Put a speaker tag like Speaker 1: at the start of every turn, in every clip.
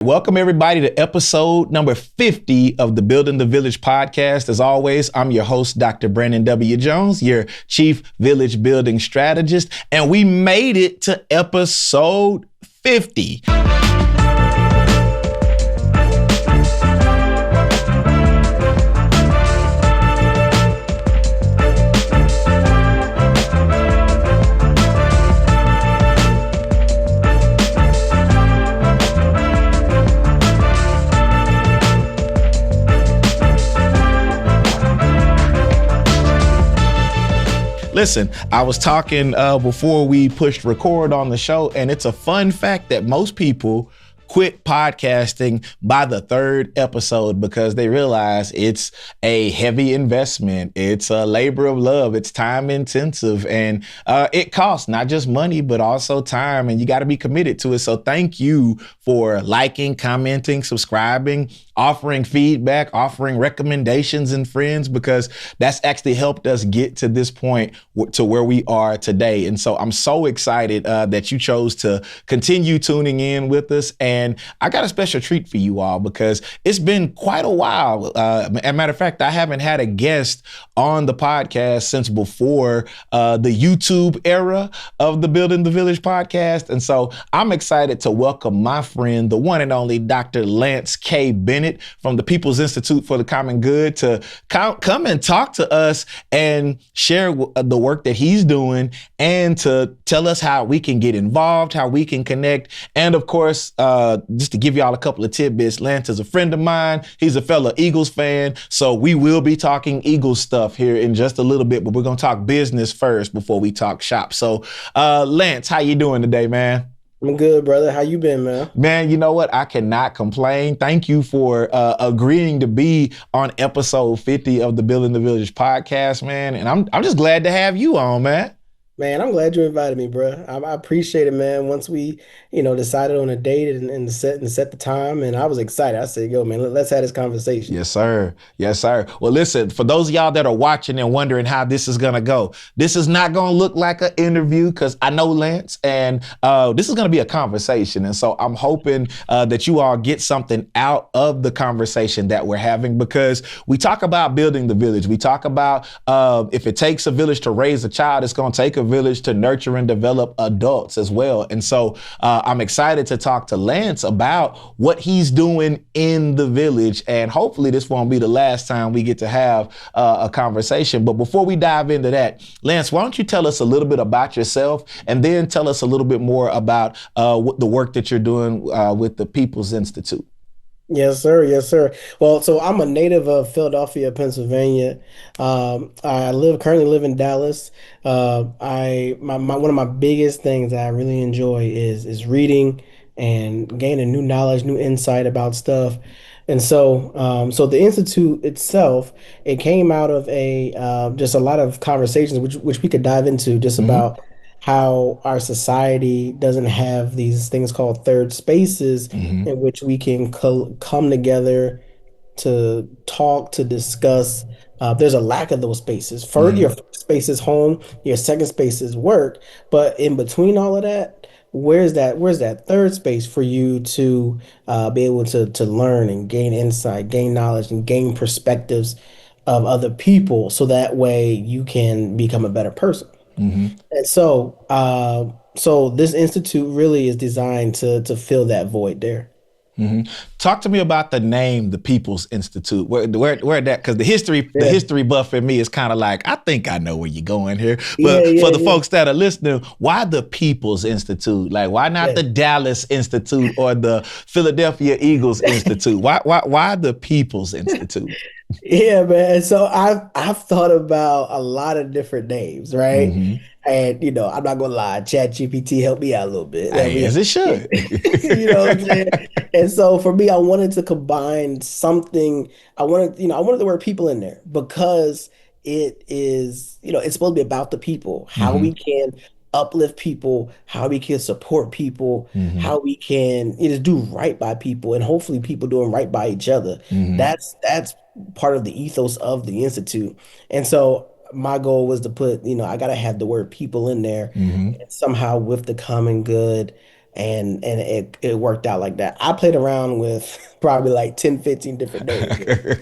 Speaker 1: Welcome everybody to episode number 50 of the Building the Village podcast. As always, I'm your host, Dr. Brandon W. Jones, your Chief Village Building Strategist, and we made it to episode 50. Listen, I was talking before we pushed record on the show, and it's a fun fact that most people quit podcasting by the third episode because they realize it's a heavy investment. It's a labor of love. It's time intensive, and it costs not just money, but also time, and you got to be committed to it. So thank you for liking, commenting, subscribing, offering feedback, offering recommendations and friends, because that's actually helped us get to this point to where we are today. And so I'm so excited that you chose to continue tuning in with us. And I got a special treat for you all because it's been quite a while. As a matter of fact, I haven't had a guest on the podcast since before the YouTube era of the Building the Village podcast. And so I'm excited to welcome my friend, the one and only Dr. Lance K. Bennett from the People's Institute for the Common Good, to come and talk to us and share the work that he's doing and to tell us how we can get involved, how we can connect. And of course, just to give y'all a couple of tidbits, Lance is a friend of mine. He's a fellow Eagles fan. So we will be talking Eagles stuff here in just a little bit, but we're going to talk business first before we talk shop. So Lance, how you doing today, man?
Speaker 2: I'm good, brother. How you been, man?
Speaker 1: Man, you know what? I cannot complain. Thank you for agreeing to be on episode 50 of the Building the Village podcast, man. And I'm just glad to have you on, man.
Speaker 2: Man, I'm glad you invited me, bro. I appreciate it, man. Once we, decided on a date and set the time, and I was excited. I said, yo, man, let's have this conversation.
Speaker 1: Yes, sir. Yes, sir. Well, listen, for those of y'all that are watching and wondering how this is going to go, this is not going to look like an interview because I know Lance, and this is going to be a conversation. And so I'm hoping that you all get something out of the conversation that we're having, because we talk about building the village. We talk about if it takes a village to raise a child, it's going to take a village to nurture and develop adults as well. And so I'm excited to talk to Lance about what he's doing in the village. And hopefully this won't be the last time we get to have a conversation. But before we dive into that, Lance, why don't you tell us a little bit about yourself and then tell us a little bit more about the work that you're doing with the People's Institute?
Speaker 2: Yes, sir. Yes, sir. Well, so I'm a native of Philadelphia, Pennsylvania. Currently live in Dallas. One of my biggest things that I really enjoy is reading and gaining new knowledge, new insight about stuff. And so the Institute itself, it came out of just a lot of conversations, which we could dive into, just about how our society doesn't have these things called third spaces in which we can come together to talk, to discuss. There's a lack of those spaces. Your first space is home, your second space is work, but in between all of that, where's that third space for you to be able to learn and gain insight, gain knowledge, and gain perspectives of other people, so that way you can become a better person. And so this institute really is designed to fill that void there.
Speaker 1: Talk to me about the name, the People's Institute. Where that? Because the history buff in me is kind of like, I think I know where you're going here. But for the folks that are listening, why the People's Institute? Like, why not the Dallas Institute or the Philadelphia Eagles Institute? Why the People's Institute?
Speaker 2: Yeah, man. So I've thought about a lot of different names, right? And I'm not gonna lie, ChatGPT helped me out a little bit.
Speaker 1: As it should.
Speaker 2: You know what I'm saying? And so for me, I wanted to combine something. I wanted the word people in there because it is, it's supposed to be about the people, how we can uplift people, how we can support people, how we can just do right by people, and hopefully people doing right by each other. That's part of the ethos of the Institute. And so my goal was to put, I got to have the word people in there, and somehow with the common good, and it worked out like that. I played around with probably like 10, 15 different names.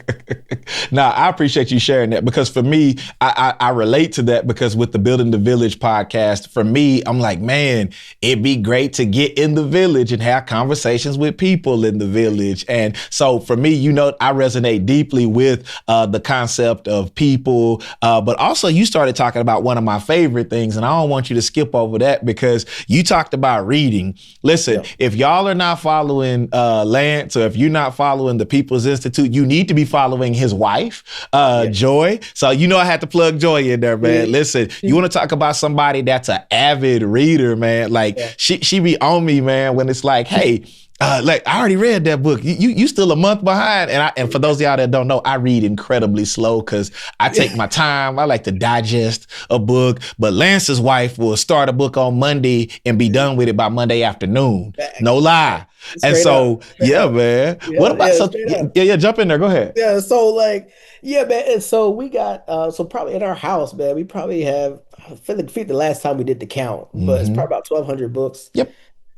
Speaker 1: Now, I appreciate you sharing that because for me, I relate to that because with the Building the Village podcast, for me, I'm like, man, it'd be great to get in the village and have conversations with people in the village. And so for me, I resonate deeply with the concept of people, but also you started talking about one of my favorite things, and I don't want you to skip over that because you talked about reading. Listen,
Speaker 2: Yeah.
Speaker 1: if y'all are not following Lance, or if you're not following the People's Institute, you need to be following his wife,
Speaker 2: Yeah.
Speaker 1: Joy. So I had to plug Joy in there, man.
Speaker 2: Yeah.
Speaker 1: Listen, you want to talk about somebody that's an avid reader, man. Like
Speaker 2: Yeah.
Speaker 1: she be on me, man, when it's like, hey, like I already read that book. You still a month behind. And for those of y'all that don't know, I read incredibly slow because I take my time. I like to digest a book. But Lance's wife will start a book on Monday and be done with it by Monday afternoon. No lie. And
Speaker 2: Straight up.
Speaker 1: so,
Speaker 2: Straight
Speaker 1: yeah,
Speaker 2: up.
Speaker 1: man. What
Speaker 2: Yeah,
Speaker 1: about
Speaker 2: yeah,
Speaker 1: so?
Speaker 2: straight
Speaker 1: Yeah,
Speaker 2: up.
Speaker 1: yeah, jump in there. Go ahead.
Speaker 2: Yeah, so like, yeah, man. And so we got so probably in our house, man, we probably have I forget the last time we did the count, but it's
Speaker 1: Mm-hmm.
Speaker 2: probably about 1,200 books
Speaker 1: Yep.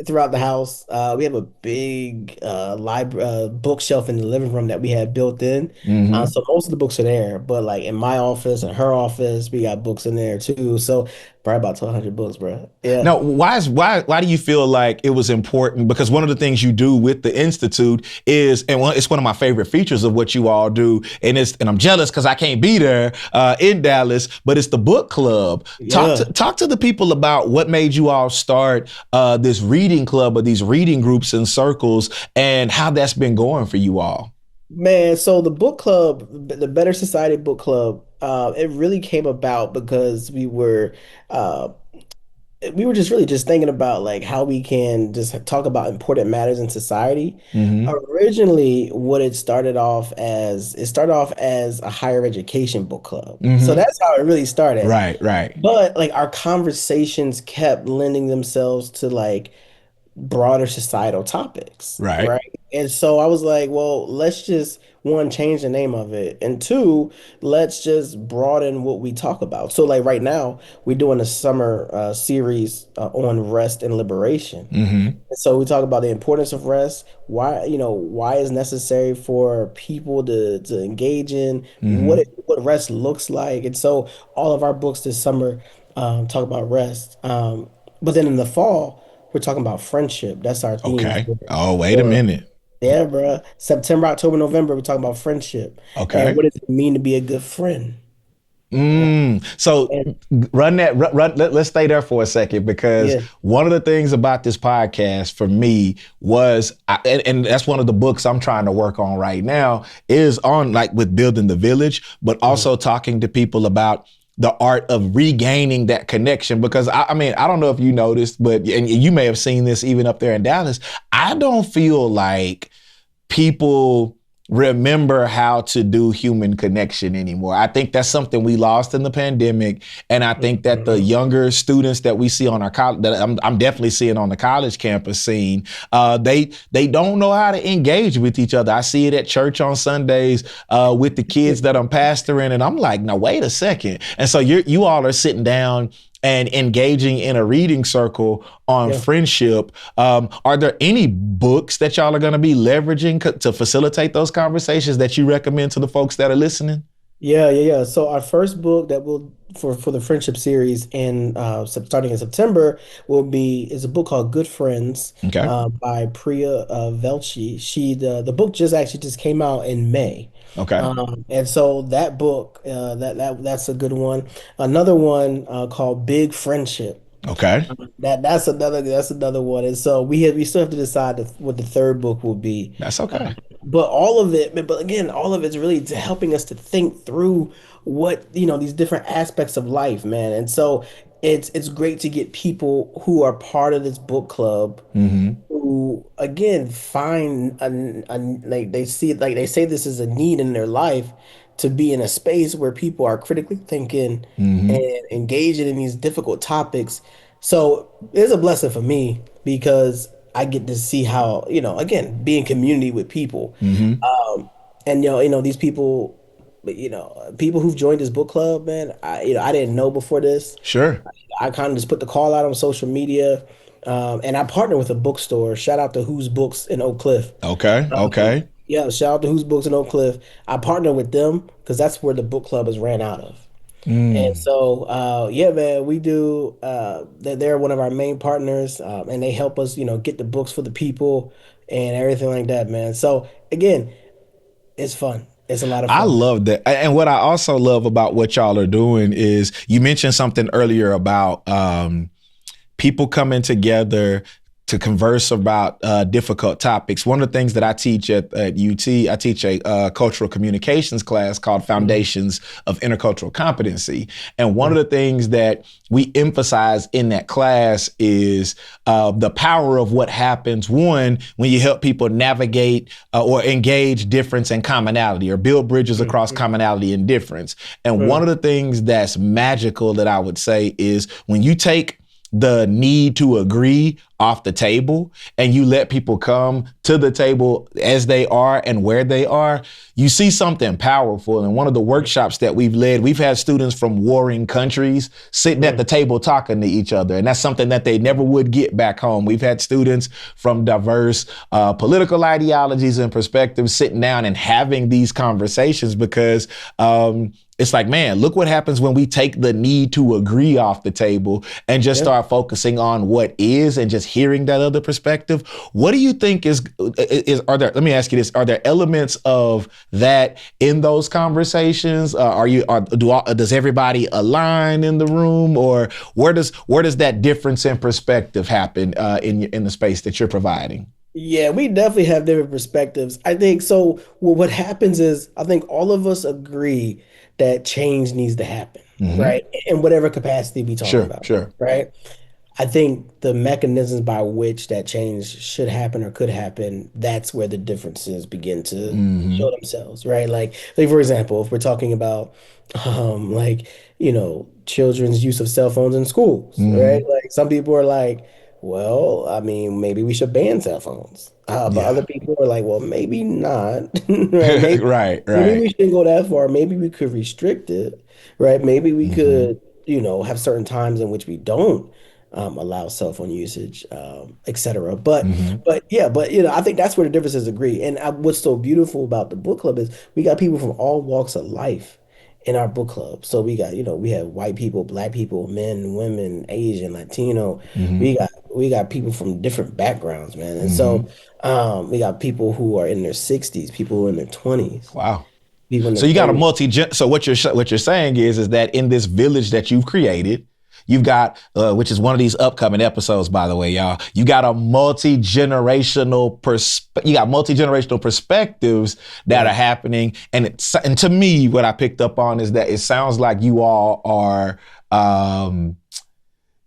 Speaker 2: throughout the house. We have a big library bookshelf in the living room that we had built in.
Speaker 1: Mm-hmm.
Speaker 2: So most of the books are there, but like in my office and her office, we got books in there too. So probably about 1,200 books, bro. Yeah.
Speaker 1: Now, why do you feel like it was important? Because one of the things you do with the Institute is, and it's one of my favorite features of what you all do, and I'm jealous because I can't be there in Dallas, but it's the book club.
Speaker 2: Yeah.
Speaker 1: Talk to the people about what made you all start this reading club or these reading groups and circles, and how that's been going for you all.
Speaker 2: Man, so the book club, the Better Society Book Club, it really came about because uh, we were just really just thinking about like how we can just talk about important matters in society.
Speaker 1: Mm-hmm.
Speaker 2: Originally, what it started off as a higher education book club. So
Speaker 1: Mm-hmm.
Speaker 2: that's how it really started.
Speaker 1: Right. Right.
Speaker 2: But like our conversations kept lending themselves to like broader societal topics,
Speaker 1: Right.
Speaker 2: right? And so I was like, well, let's just one, change the name of it, and two, let's just broaden what we talk about. So like right now, we're doing a summer series on rest and liberation.
Speaker 1: Mm-hmm.
Speaker 2: And so we talk about the importance of rest, why it's necessary for people to engage in
Speaker 1: Mm-hmm.
Speaker 2: what rest looks like. And so all of our books this summer talk about rest. But then in the fall, we're talking about friendship. That's our theme
Speaker 1: Okay. Oh, wait a
Speaker 2: for
Speaker 1: minute.
Speaker 2: yeah, bro. September, October, November, we're talking about friendship and
Speaker 1: Okay.
Speaker 2: what does it mean to be a good friend.
Speaker 1: So
Speaker 2: And
Speaker 1: let's stay there for a second because
Speaker 2: yeah,
Speaker 1: one of the things about this podcast for me was, and that's one of the books I'm trying to work on right now is on like with building the village, but
Speaker 2: mhm,
Speaker 1: also talking to people about the art of regaining that connection. Because I mean, I don't know if you noticed, but, and you may have seen this even up there in Dallas, I don't feel like people remember how to do human connection anymore. I think that's something we lost in the pandemic, and I think that the
Speaker 2: mhm.
Speaker 1: younger students that we see on our college, that I'm definitely seeing on the college campus scene, they don't know how to engage with each other. I see it at church on Sundays with the kids that I'm pastoring, and I'm like, no, wait a second. And so you all are sitting down and engaging in a reading circle on
Speaker 2: Yeah.
Speaker 1: friendship. Are there any books that y'all are going to be leveraging to facilitate those conversations that you recommend to the folks that are listening?
Speaker 2: Yeah. So our first book that will for the friendship series in starting in September will be is a book called Good Friends
Speaker 1: Okay.
Speaker 2: by Priya Velchi. The book just came out in May.
Speaker 1: Okay.
Speaker 2: And so that book that's a good one. Another one called Big Friendship.
Speaker 1: Okay.
Speaker 2: That's another one. And so we still have to decide what the third book will be.
Speaker 1: That's
Speaker 2: Uh,
Speaker 1: okay.
Speaker 2: but all of it, but again, all of it's really helping us to think through what, these different aspects of life, man. And so it's great to get people who are part of this book club
Speaker 1: Mm-hmm.
Speaker 2: who again find like they see like they say this is a need in their life to be in a space where people are critically thinking
Speaker 1: Mm-hmm.
Speaker 2: and engaging in these difficult topics. So it's a blessing for me because I get to see how, again, be in community with people.
Speaker 1: Mm-hmm.
Speaker 2: And these people, people who've joined this book club, man, I didn't know before this.
Speaker 1: Sure.
Speaker 2: I kind of just put the call out on social media. And I partner with a bookstore. Shout out to Who's Books in Oak Cliff.
Speaker 1: Okay.
Speaker 2: Um,
Speaker 1: Okay.
Speaker 2: yeah, shout out to Who's Books in Oak Cliff. I partner with them because that's where the book club is ran out of. And
Speaker 1: Mm.
Speaker 2: so, yeah, man, we do. They're one of our main partners, and they help us, get the books for the people and everything like that, man. So again, it's fun. It's a lot of
Speaker 1: I
Speaker 2: fun, man.
Speaker 1: love that. And what I also love about what y'all are doing is you mentioned something earlier about people coming together to converse about difficult topics. One of the things that I teach at UT, I teach a cultural communications class called
Speaker 2: Mhm.
Speaker 1: Foundations of Intercultural Competency. And one of
Speaker 2: Mhm.
Speaker 1: the things that we emphasize in that class is the power of what happens, one, when you help people navigate or engage difference and commonality or build bridges across
Speaker 2: Mhm.
Speaker 1: commonality and difference. And one
Speaker 2: Mhm.
Speaker 1: of the things that's magical that I would say is when you take the need to agree off the table and you let people come to the table as they are and where they are, you see something powerful. And one of the workshops that we've led, we've had students from warring countries sitting at the
Speaker 2: Mhm.
Speaker 1: table talking to each other. And that's something that they never would get back home. We've had students from diverse political ideologies and perspectives sitting down and having these conversations because it's like, man, look what happens when we take the need to agree off the table and just
Speaker 2: Yeah.
Speaker 1: start focusing on what is and just hearing that other perspective. What do you think are there, let me ask you this, are there elements of that in those conversations? Does everybody align in the room, or where does that difference in perspective happen in the space that you're providing?
Speaker 2: Yeah, we definitely have different perspectives. I think so. Well, what happens is, I think all of us agree that change needs to happen,
Speaker 1: Mm-hmm.
Speaker 2: right? In whatever capacity we talking
Speaker 1: Sure,
Speaker 2: about,
Speaker 1: sure.
Speaker 2: right? I think the mechanisms by which that change should happen or could happen, that's where the differences begin to show
Speaker 1: Mm-hmm.
Speaker 2: themselves, right? Like for example, if we're talking about like, children's use of cell phones in schools, right?
Speaker 1: Mm-hmm.
Speaker 2: Like some people are like, well, I mean, maybe we should ban cell phones. But other
Speaker 1: Yeah.
Speaker 2: people are like, well, maybe not, right?
Speaker 1: Right,
Speaker 2: Maybe
Speaker 1: right.
Speaker 2: we shouldn't go that far. Maybe we could restrict it, right? Maybe we
Speaker 1: Mm-hmm.
Speaker 2: could, have certain times in which we don't allow cell phone usage, etc. But
Speaker 1: Mm-hmm.
Speaker 2: but yeah, but I think that's where the differences agree. And what's so beautiful about the book club is we got people from all walks of life in our book club. So we got, we have white people, black people, men, women, Asian, Latino.
Speaker 1: Mm-hmm.
Speaker 2: We got people from different backgrounds, man. And so
Speaker 1: Mm-hmm.
Speaker 2: we got people who are in their 60s, people who are in their 20s,
Speaker 1: Wow.
Speaker 2: people in their
Speaker 1: So you got a
Speaker 2: 30s.
Speaker 1: multi. So what you're saying is that in this village that you've created, you've got which is one of these upcoming episodes, by the way, y'all. You got a you got multi-generational perspectives that are
Speaker 2: Right.
Speaker 1: happening, and to me, what I picked up on is that it sounds like you all are.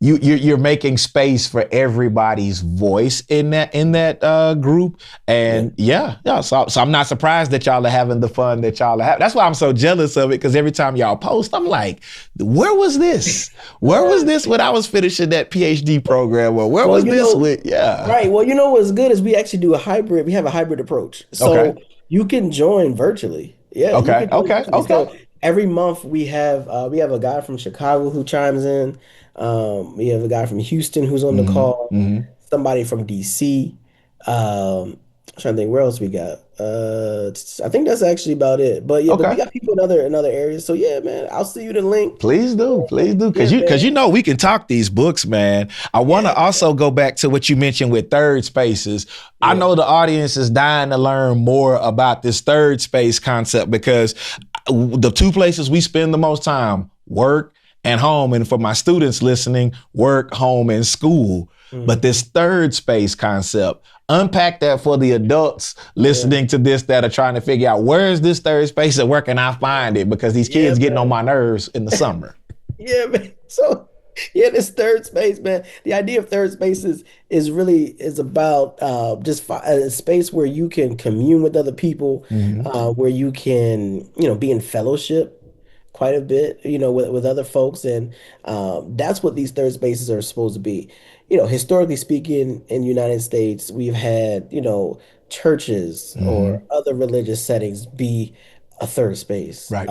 Speaker 1: You're making space for everybody's voice in that group,
Speaker 2: Yeah.
Speaker 1: and yeah. So I'm not surprised that y'all are having the fun that y'all are having. That's why I'm so jealous of it, because every time y'all post, I'm like, where was this? Where was this when I was finishing that PhD program? Or where
Speaker 2: Well,
Speaker 1: was this with? Yeah.
Speaker 2: right. Well, what's good is we actually do a hybrid. We have a hybrid approach.
Speaker 1: Okay.
Speaker 2: So you can join virtually. Yeah, you
Speaker 1: Okay.
Speaker 2: can join
Speaker 1: Okay.
Speaker 2: virtually.
Speaker 1: Okay.
Speaker 2: So every month we have a guy from Chicago who chimes in. We have a guy from Houston who's on the
Speaker 1: Mm-hmm.
Speaker 2: call,
Speaker 1: Mm-hmm.
Speaker 2: somebody from DC. I'm trying to think where else we got. I think that's actually about it. But yeah, but we
Speaker 1: Okay.
Speaker 2: got people in other areas. So yeah, man, I'll see you the link.
Speaker 1: Please do,
Speaker 2: Yeah,
Speaker 1: because
Speaker 2: man.
Speaker 1: we can talk these books, man. I want to
Speaker 2: Yeah,
Speaker 1: also go back to what you mentioned with third spaces. I
Speaker 2: yeah.
Speaker 1: know the audience is dying to learn more about this third space concept, because the two places we spend the most time, work and home, and for my students listening, work, home, and school. But
Speaker 2: Mhm.
Speaker 1: this third space concept, unpack that for the adults
Speaker 2: Yeah.
Speaker 1: listening to this that are trying to figure out, where is this third space and where can I find it? Because these
Speaker 2: Yeah,
Speaker 1: kids getting on
Speaker 2: man.
Speaker 1: my nerves in the summer.
Speaker 2: Yeah, man. So, yeah, this third space, man. The idea of third space is really is about just a space where you can commune with other people,
Speaker 1: Mm-hmm.
Speaker 2: where you can, be in fellowship quite a bit, with other folks, and that's what these third spaces are supposed to be. Historically speaking, in the United States, we've had, churches
Speaker 1: Mm-hmm.
Speaker 2: or other religious settings be a third space.
Speaker 1: Right.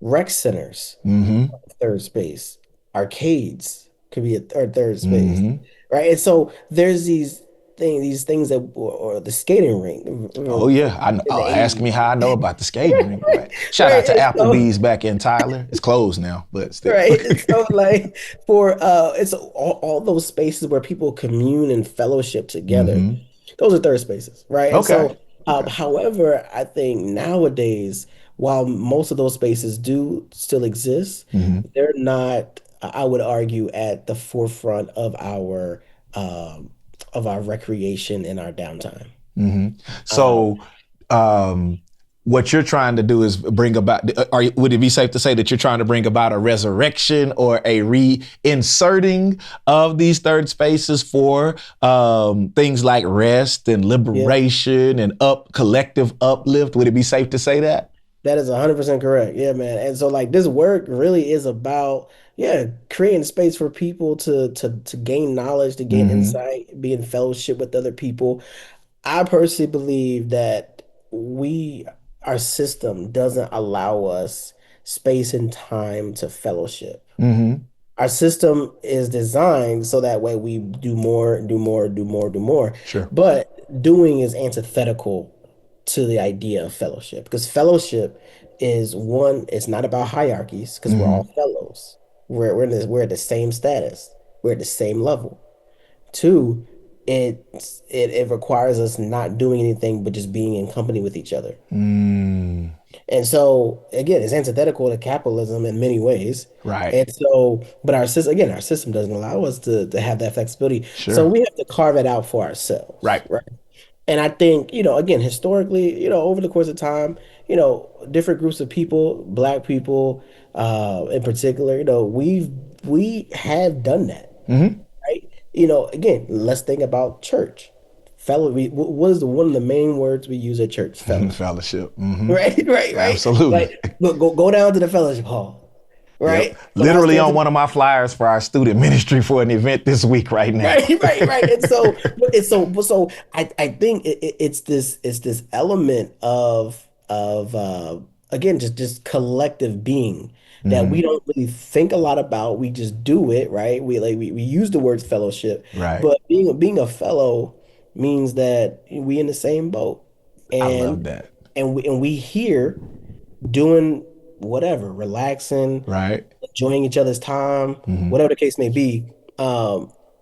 Speaker 2: Rec centers
Speaker 1: Mm-hmm.
Speaker 2: third space. Arcades could be a third space.
Speaker 1: Mm-hmm.
Speaker 2: right? And so there's these things that, or the skating rink,
Speaker 1: Oh yeah, I know.
Speaker 2: in the
Speaker 1: Oh, ask
Speaker 2: 80s.
Speaker 1: me how I know about the skating rink. Right. Shout out
Speaker 2: Right.
Speaker 1: to
Speaker 2: And so,
Speaker 1: Applebee's back in Tyler. It's closed now, but still.
Speaker 2: right. And so like for it's all those spaces where people commune and fellowship together.
Speaker 1: hmm
Speaker 2: Those are third spaces, right? And
Speaker 1: Okay.
Speaker 2: so
Speaker 1: Okay.
Speaker 2: however, I think nowadays, while most of those spaces do still exist,
Speaker 1: hmm
Speaker 2: they're not, I would argue, at the forefront of our recreation and our downtime.
Speaker 1: hmm
Speaker 2: Um,
Speaker 1: So, um, what you're trying to do is bring about. Would it be safe to say that you're trying to bring about a resurrection or a reinserting of these third spaces for things like rest and
Speaker 2: yeah,
Speaker 1: liberation and collective uplift? Would it be safe to say that?
Speaker 2: that is 100% correct. Yeah, man. And so like this work really is about, yeah, creating space for people to gain knowledge, to gain
Speaker 1: hmm
Speaker 2: insight, be in fellowship with other people. I personally believe that our system doesn't allow us space and time to fellowship.
Speaker 1: hmm
Speaker 2: Our system is designed so that way we do more, do more, do more, do more.
Speaker 1: Sure.
Speaker 2: But doing is antithetical to the idea of fellowship because fellowship is one, it's not about hierarchies because we're all
Speaker 1: hmm
Speaker 2: fellows. We're at the same status. We're at the same level. Two, it requires us not doing anything but just being in company with each other.
Speaker 1: Mm,
Speaker 2: And so again, it's antithetical to capitalism in many ways.
Speaker 1: right.
Speaker 2: And so, but our system doesn't allow us to have that flexibility. So
Speaker 1: Sure.
Speaker 2: we have to carve it out for ourselves,
Speaker 1: Right.
Speaker 2: right? And I think, again, historically, over the course of time, different groups of people, Black people, in particular, we have done that,
Speaker 1: hmm
Speaker 2: right? Again, let's think about church. What is one of the main words we use at church? Fellowship.
Speaker 1: Fellowship.
Speaker 2: Right, right, right.
Speaker 1: Absolutely.
Speaker 2: Like, look, go down to the fellowship hall,
Speaker 1: Yep.
Speaker 2: right? Go
Speaker 1: Literally
Speaker 2: downstairs
Speaker 1: on
Speaker 2: to
Speaker 1: one of my flyers for our student ministry for an event this week right now.
Speaker 2: right, right, right. And so, so I think it's this element of again just collective being that we
Speaker 1: hmm
Speaker 2: don't really think a lot about. We just do it, right? We use the words fellowship,
Speaker 1: Right.
Speaker 2: but being a fellow means that we in the same boat,
Speaker 1: I
Speaker 2: and
Speaker 1: love that.
Speaker 2: we here doing whatever, relaxing,
Speaker 1: Right.
Speaker 2: enjoying each other's time,
Speaker 1: hmm
Speaker 2: whatever the case may be.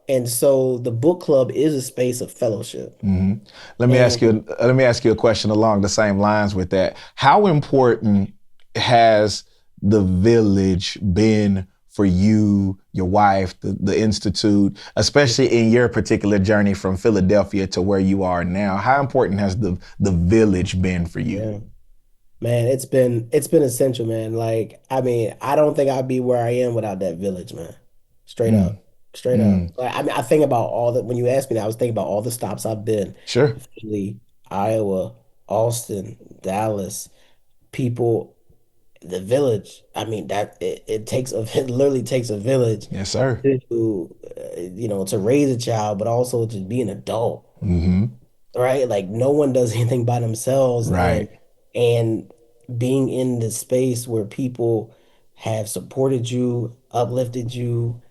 Speaker 2: And so the book club is a space of fellowship.
Speaker 1: hmm
Speaker 2: And
Speaker 1: Let me ask you a question along the same lines with that. How important has the village been for you, your wife, the Institute, especially in your particular journey from Philadelphia to where you are now? How important has the village been for you?
Speaker 2: yeah, man, it's been essential, man. Like, I mean, I don't think I'd be where I am without that village, man. Straight
Speaker 1: Mm,
Speaker 2: up. Straight up.
Speaker 1: mm,
Speaker 2: Like, I mean, I think about all that when you asked me that, I was thinking about all the stops I've been.
Speaker 1: sure.
Speaker 2: Philly, Iowa, Austin, Dallas, people, the village. I mean, that it takes it literally takes a village
Speaker 1: Yes, sir.
Speaker 2: to to raise a child, but also to be an adult,
Speaker 1: hmm
Speaker 2: right? Like no one does anything by themselves, and
Speaker 1: Right.
Speaker 2: and being in the space where people have supported you, uplifted you,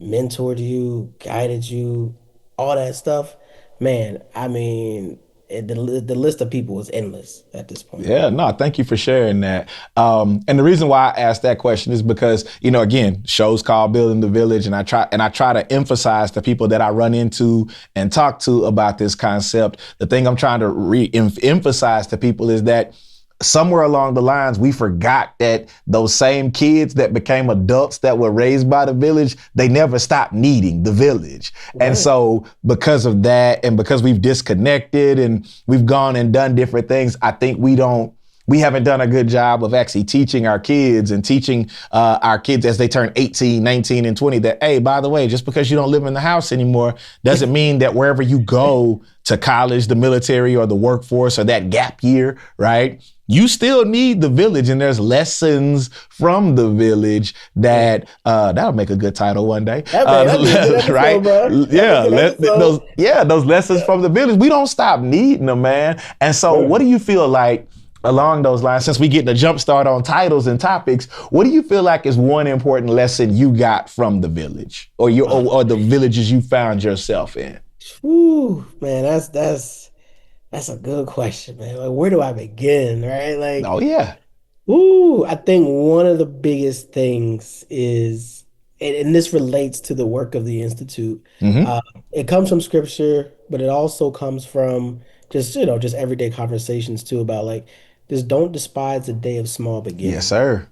Speaker 2: mentored you, guided you, all that stuff, man. I mean, the list of people is endless at this point.
Speaker 1: Yeah, no, thank you for sharing that. And the reason why I asked that question is because, again, shows called Building the Village, and I try to emphasize to people that I run into and talk to about this concept. The thing I'm trying to emphasize to people is that somewhere along the lines, we forgot that those same kids that became adults that were raised by the village, they never stopped needing the village. And
Speaker 2: Right.
Speaker 1: so because of that, and because we've disconnected and we've gone and done different things, I think we haven't done a good job of actually teaching our kids and teaching our kids as they turn 18, 19, and 20 that, hey, by the way, just because you don't live in the house anymore doesn't mean that wherever you go to college, the military, or the workforce, or that gap year, right? You still need the village, and there's lessons from the village that that'll make a good title one day,
Speaker 2: That'd be a good episode,
Speaker 1: right?
Speaker 2: bro. That'd be a good episode.
Speaker 1: Those lessons from the village. We don't stop needing them, man. And so,
Speaker 2: Right.
Speaker 1: what do you feel like? along those lines, since we get the jump start on titles and topics, what do you feel like is one important lesson you got from the village or or the villages you found yourself in?
Speaker 2: Whew, man, that's a good question, man. Like, where do I begin, right? Like,
Speaker 1: Oh yeah.
Speaker 2: ooh, I think one of the biggest things is, and this relates to the work of the Institute.
Speaker 1: Mm-hmm.
Speaker 2: Uh, it comes from scripture, but it also comes from just, just everyday conversations too about like, just don't despise the day of small
Speaker 1: Yes,
Speaker 2: beginnings.
Speaker 1: sir.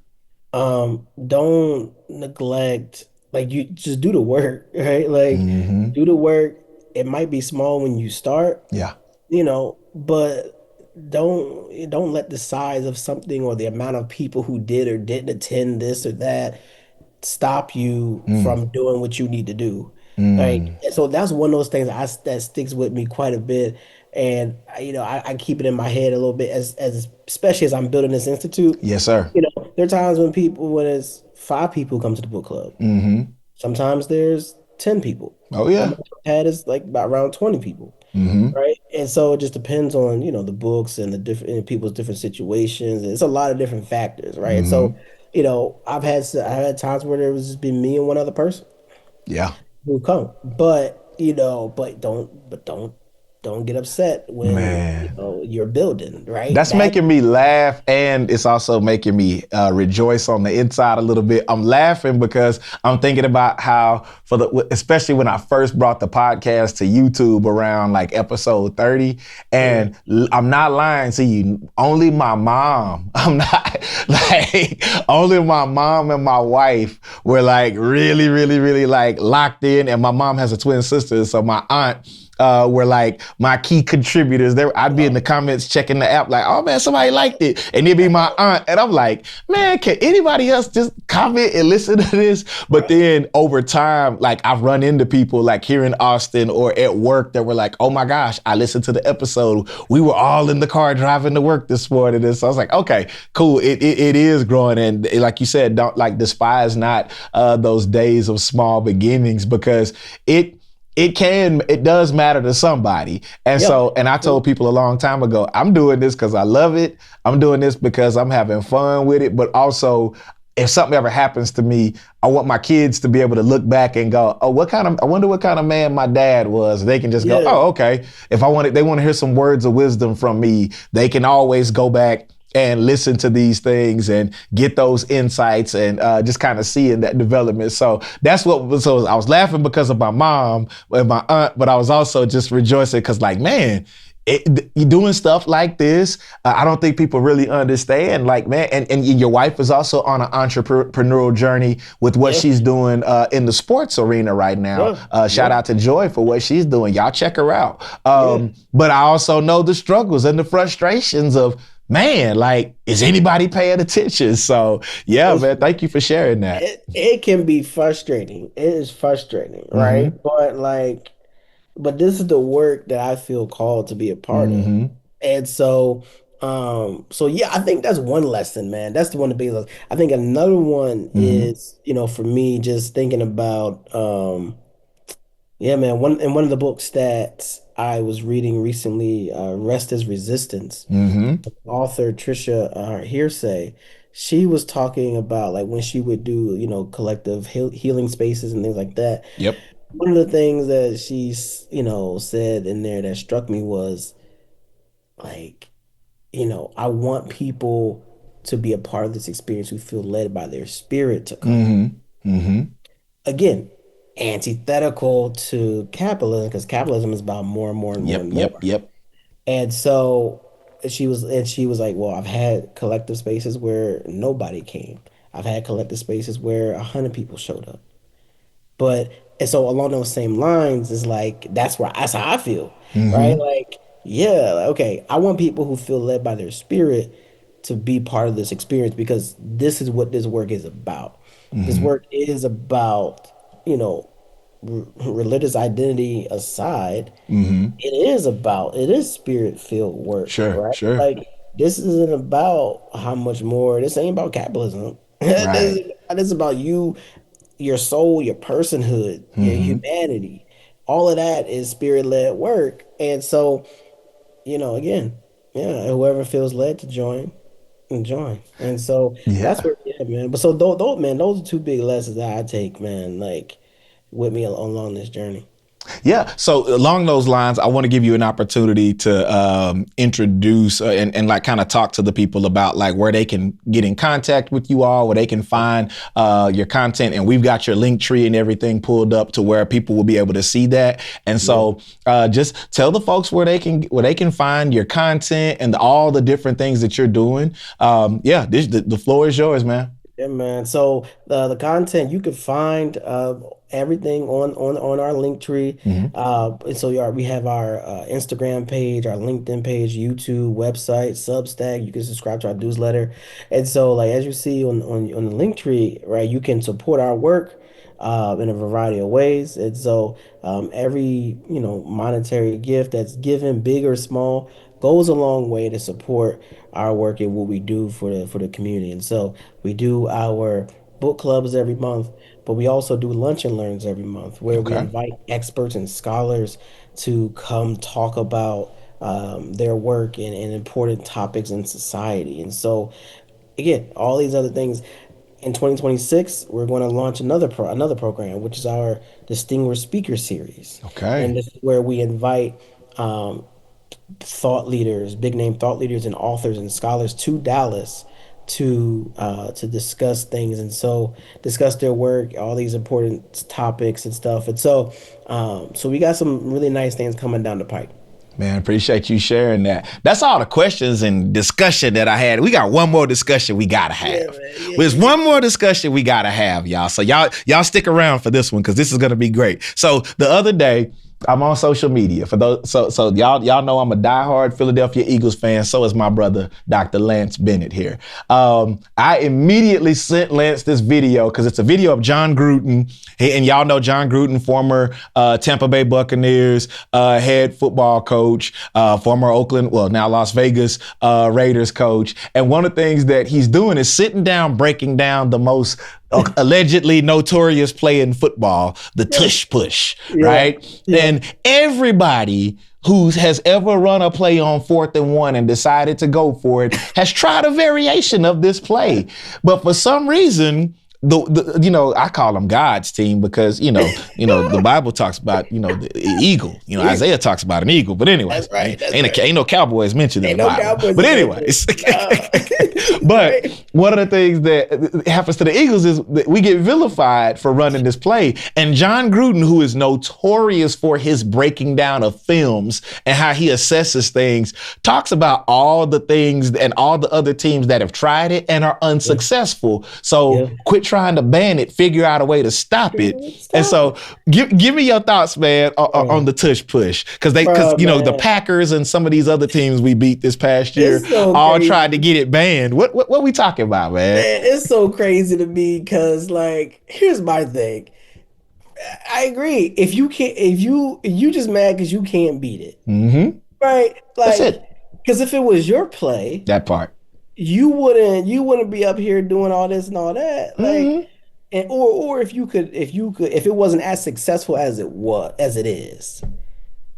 Speaker 2: Don't neglect, like you just do the work, right? Like
Speaker 1: Mm-hmm.
Speaker 2: do the work. It might be small when you start,
Speaker 1: Yeah.
Speaker 2: but don't let the size of something or the amount of people who did or didn't attend this or that stop you
Speaker 1: Mm.
Speaker 2: from doing what you need to do. Like,
Speaker 1: Mm.
Speaker 2: so that's one of those things that sticks with me quite a bit. And I keep it in my head a little bit as especially as I'm building this institute.
Speaker 1: Yes, sir.
Speaker 2: There are times when it's 5 people who come to the book club.
Speaker 1: Mm-hmm.
Speaker 2: Sometimes there's 10 people.
Speaker 1: Oh
Speaker 2: The
Speaker 1: yeah.
Speaker 2: most I've had is like about around 20 people.
Speaker 1: Mm-hmm.
Speaker 2: Right. And so it just depends on, the books and the different and people's different situations. It's a lot of different factors, right? And so,
Speaker 1: Mm-hmm.
Speaker 2: I've had times where there was just been me and one other person
Speaker 1: Yeah.
Speaker 2: who come. But don't get upset when,
Speaker 1: Man.
Speaker 2: you're building, right?
Speaker 1: That's making me laugh, and it's also making me rejoice on the inside a little bit. I'm laughing because I'm thinking about how, especially when I first brought the podcast to YouTube around like episode 30,
Speaker 2: Yeah.
Speaker 1: and I'm not lying to you. Only my mom, I'm not like, only my mom and my wife were like really, really, really like locked in, and my mom has a twin sister, so my aunt were like my key contributors. There, I'd be in the comments checking the app, like, "Oh man, somebody liked it," and it'd be my aunt, and I'm like, "Man, can anybody else just comment and listen to this?" But then over time, like I've run into people like here in Austin or at work that were like, "Oh my gosh, I listened to the episode. We were all in the car driving to work this morning," and so I was like, "Okay, cool. It is growing," and like you said, don't like despise not those days of small beginnings because it does matter to somebody. And
Speaker 2: Yeah.
Speaker 1: so, and I told people a long time ago, I'm doing this because I love it. I'm doing this because I'm having fun with it. But also, if something ever happens to me, I want my kids to be able to look back and go, "Oh, I wonder what kind of man my dad was." They can just go,
Speaker 2: Yeah.
Speaker 1: "Oh, okay." If they want to hear some words of wisdom from me, they can always go back and listen to these things and get those insights and just kind of seeing that development. So that's so I was laughing because of my mom and my aunt, but I was also just rejoicing because like, man, you doing stuff like this, I don't think people really understand. Like, man, and your wife is also on an entrepreneurial journey with what
Speaker 2: Yeah.
Speaker 1: she's doing in the sports arena right now.
Speaker 2: Yeah.
Speaker 1: Shout
Speaker 2: Yeah.
Speaker 1: out to Joy for what she's doing. Y'all check her out.
Speaker 2: Yeah.
Speaker 1: But I also know the struggles and the frustrations of, man, like, is anybody paying attention? So, yeah,
Speaker 2: It's
Speaker 1: man, thank you for sharing that.
Speaker 2: it can be frustrating. It is frustrating, right?
Speaker 1: Mm-hmm.
Speaker 2: But this is the work that I feel called to be a part of.
Speaker 1: Mm-hmm.
Speaker 2: And so yeah, I think that's one lesson, man. That's the one to be. I think another one
Speaker 1: Mm-hmm.
Speaker 2: is, for me, just thinking about, yeah, man. One of the books that I was reading recently, Rest is Resistance,
Speaker 1: Mm-hmm.
Speaker 2: author Trisha Hearsay, she was talking about like when she would do, collective healing spaces and things like that.
Speaker 1: Yep.
Speaker 2: One of the things that she's, said in there that struck me was like, I want people to be a part of this experience who feel led by their spirit to come.
Speaker 1: Mm-hmm. Mm-hmm.
Speaker 2: Again, antithetical to capitalism because capitalism is about more and more and more
Speaker 1: Yep.
Speaker 2: and
Speaker 1: Yep.
Speaker 2: more.
Speaker 1: Yep.
Speaker 2: And so she was like, well, I've had collective spaces where nobody came. I've had collective spaces where 100 people showed up. But and so along those same lines is like that's how I feel, right?
Speaker 1: Mm-hmm.
Speaker 2: Like, yeah, like, okay, I want people who feel led by their spirit to be part of this experience because this is what this work is about. This
Speaker 1: Mm-hmm.
Speaker 2: work is about, religious identity aside,
Speaker 1: Mm-hmm.
Speaker 2: it is spirit-filled work,
Speaker 1: Sure.
Speaker 2: right?
Speaker 1: Sure.
Speaker 2: Like this isn't about how much more, this ain't about capitalism.
Speaker 1: Right.
Speaker 2: This is about you, your soul, your personhood, your
Speaker 1: Mm-hmm.
Speaker 2: humanity. All of that is spirit-led work. And so, again. Yeah, whoever feels led to join, and join. And so that's
Speaker 1: Yeah.
Speaker 2: where, yeah, man. But so those are two big lessons that I take, man, like with me along this journey.
Speaker 1: Yeah. So along those lines, I want to give you an opportunity to introduce and like kind of talk to the people about like where they can get in contact with you all, where they can find your content. And we've got your link tree and everything pulled up to where people will be able to see that. And
Speaker 2: Yeah.
Speaker 1: so just tell the folks where they can find your content and all the different things that you're doing. Yeah, the floor is yours, man.
Speaker 2: Yeah, man. So the content you could find everything on our link tree.
Speaker 1: Hmm.
Speaker 2: And so we have our Instagram page, our LinkedIn page, YouTube, website, Substack. You can subscribe to our newsletter. And so like as you see on the link tree, right, you can support our work in a variety of ways. And so every monetary gift that's given, big or small, goes a long way to support our work and what we do for the community. And so we do our book clubs every month, but we also do lunch and learns every month where we
Speaker 1: Okay.
Speaker 2: invite experts and scholars to come talk about their work and important topics in society. And so again, all these other things. In 2026, we're going to launch another program, which is our Distinguished Speaker Series,
Speaker 1: Okay.
Speaker 2: and this is where we invite um, thought leaders, big name thought leaders and authors and scholars to Dallas to discuss things and so discuss their work, all these important topics and stuff. And so so we got some really nice things coming down the pipe.
Speaker 1: Man, appreciate you sharing that. That's all the questions and discussion that I had. We got one more discussion we gotta
Speaker 2: Yeah,
Speaker 1: have.
Speaker 2: man. Yeah,
Speaker 1: There's
Speaker 2: yeah,
Speaker 1: one more discussion we gotta have, y'all. So y'all stick around for this one because this is gonna be great. So the other day, I'm on social media for those. So y'all know I'm a diehard Philadelphia Eagles fan. So is my brother, Dr. Lance Bennett here. I immediately sent Lance this video because it's a video of John Gruden, and y'all know John Gruden, former Tampa Bay Buccaneers head football coach, former Oakland, well now Las Vegas Raiders coach. And one of the things that he's doing is sitting down, breaking down the most allegedly notorious play in football, the tush push,
Speaker 2: yeah,
Speaker 1: right?
Speaker 2: yeah.
Speaker 1: And everybody who has ever run a play on 4th and 1 and decided to go for it has tried a variation of this play. But for some reason, I call them God's team because the Bible talks about the eagle. Isaiah talks about an eagle. But anyways,
Speaker 2: That's right. That's
Speaker 1: ain't no Cowboys mentioned in
Speaker 2: Ain't
Speaker 1: the
Speaker 2: no
Speaker 1: Bible.
Speaker 2: Cowboys
Speaker 1: But
Speaker 2: in there.
Speaker 1: anyways,
Speaker 2: No.
Speaker 1: but
Speaker 2: Right.
Speaker 1: one of the things that happens to the Eagles is that we get vilified for running this play. And John Gruden, who is notorious for his breaking down of films and how he assesses things, talks about all the things and all the other teams that have tried it and are unsuccessful. So
Speaker 2: Yeah.
Speaker 1: quit trying to ban it, figure out a way to stop it.
Speaker 2: Stop
Speaker 1: And so give me your thoughts, man, on the tush push. Because the
Speaker 2: man.
Speaker 1: Packers and some of these other teams we beat this past year
Speaker 2: It's so
Speaker 1: all
Speaker 2: crazy.
Speaker 1: tried to get it banned. What we talking about, man?
Speaker 2: Man, it's so crazy to me because like here's my thing. I agree. If you can't if you just mad because you can't beat it.
Speaker 1: Mm-hmm.
Speaker 2: Right?
Speaker 1: That's
Speaker 2: Like
Speaker 1: it.
Speaker 2: because if it was your play,
Speaker 1: That part.
Speaker 2: you wouldn't be up here doing all this and all that. Like
Speaker 1: Mm-hmm.
Speaker 2: and or if it wasn't as successful as it is.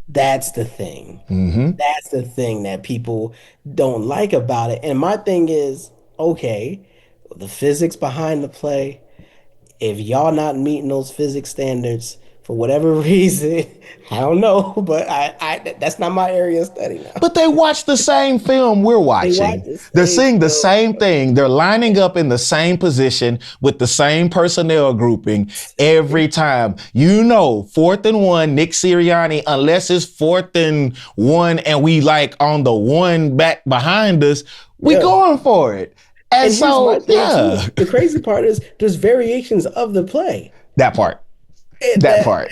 Speaker 2: That's the thing.
Speaker 1: Mm-hmm.
Speaker 2: That's the thing that people don't like about it. And my thing is, okay, the physics behind the play, if y'all not meeting those physics standards for whatever reason, I don't know, but I that's not my area of study now.
Speaker 1: But they watch the same film we're
Speaker 2: They watch
Speaker 1: watching.
Speaker 2: the
Speaker 1: They're
Speaker 2: same
Speaker 1: seeing the
Speaker 2: film.
Speaker 1: same thing. They're lining up in the same position with the same personnel grouping every time. 4th and 1, Nick Sirianni, unless it's 4th and 1 and we like on the one back behind us, we
Speaker 2: Yeah.
Speaker 1: going for it. And
Speaker 2: And here's my
Speaker 1: so,
Speaker 2: thing
Speaker 1: yeah,
Speaker 2: too. The crazy part is there's variations of the play.
Speaker 1: that part.
Speaker 2: And
Speaker 1: That part.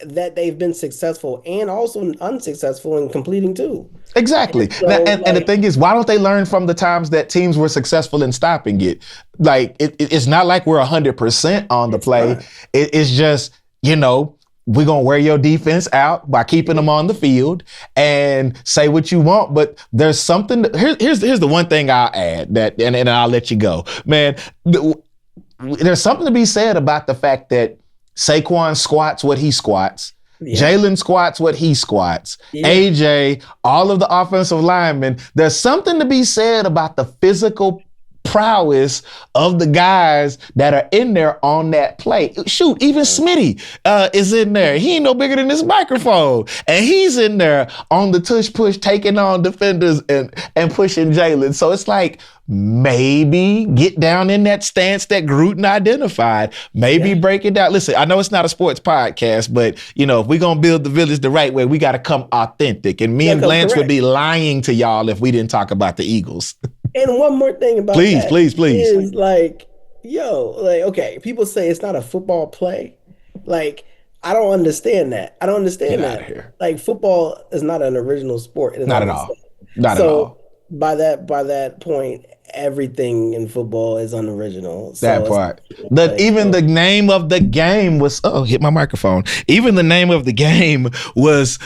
Speaker 2: that they've been successful and also unsuccessful in completing too.
Speaker 1: Exactly.
Speaker 2: So,
Speaker 1: And the thing is, why don't they learn from the times that teams were successful in stopping it? Like, it's not like we're 100% on the play.
Speaker 2: not.
Speaker 1: It's just, we're going to wear your defense out by keeping them on the field and say what you want. But there's something, here's the one thing I'll add and I'll let you go. Man, there's something to be said about the fact that Saquon squats what he squats.
Speaker 2: Yeah.
Speaker 1: Jalen squats what he squats.
Speaker 2: Yeah.
Speaker 1: AJ, all of the offensive linemen. There's something to be said about the physical prowess of the guys that are in there on that play. Shoot, even Smitty is in there. He ain't no bigger than this microphone. And he's in there on the tush push, taking on defenders and pushing Jalen. So it's like, maybe get down in that stance that Gruden identified. Maybe break it down. Listen, I know it's not a sports podcast, but if we're going to build the village the right way, we got to come authentic. And me and Blanche would be lying to y'all if we didn't talk about the Eagles.
Speaker 2: And one more thing about
Speaker 1: please
Speaker 2: is like, okay, people say it's not a football play. Like, I don't understand that. I don't understand
Speaker 1: Get
Speaker 2: that.
Speaker 1: Out of here.
Speaker 2: Like, football is not an original sport.
Speaker 1: Not at all. Not at all.
Speaker 2: By that point, everything in football is unoriginal.
Speaker 1: That part. The name of the game was, hit my microphone. Even the name of the game was,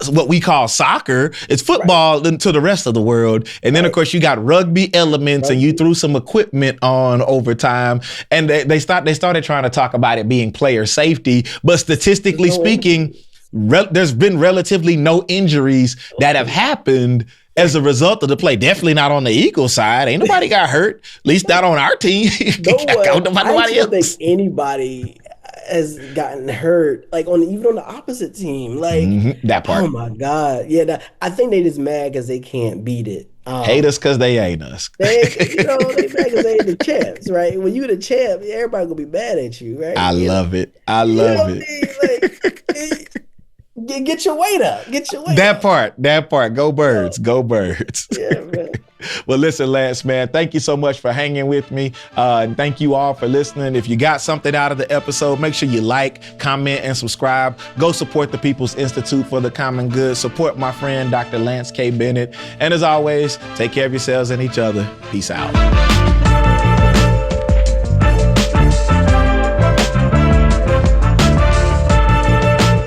Speaker 1: what we call soccer. It's football to the rest of the world. And then, of course, you got rugby elements and you threw some equipment on over time. And they started trying to talk about it being player safety. But statistically speaking, there's been relatively no injuries that have happened as a result of the play. Definitely not on the Eagles side. Ain't nobody got hurt. At least not on our team.
Speaker 2: I don't think anybody has gotten hurt. Like even on the opposite team. Like
Speaker 1: that part.
Speaker 2: Oh my God. Yeah. I think they just mad because they can't beat it.
Speaker 1: Hate us because they ain't us.
Speaker 2: They mad because they ain't the champs, right? When you the champ, everybody gonna be mad at you, right?
Speaker 1: I love it.
Speaker 2: Get your weight up. Get your weight
Speaker 1: that
Speaker 2: up.
Speaker 1: That part. Go Birds. Go Birds.
Speaker 2: Yeah, man.
Speaker 1: Well, listen, Lance, man, thank you so much for hanging with me. And thank you all for listening. If you got something out of the episode, make sure you like, comment, and subscribe. Go support the People's Institute for the Common Good. Support my friend, Dr. Lance K. Bennett. And as always, take care of yourselves and each other. Peace out.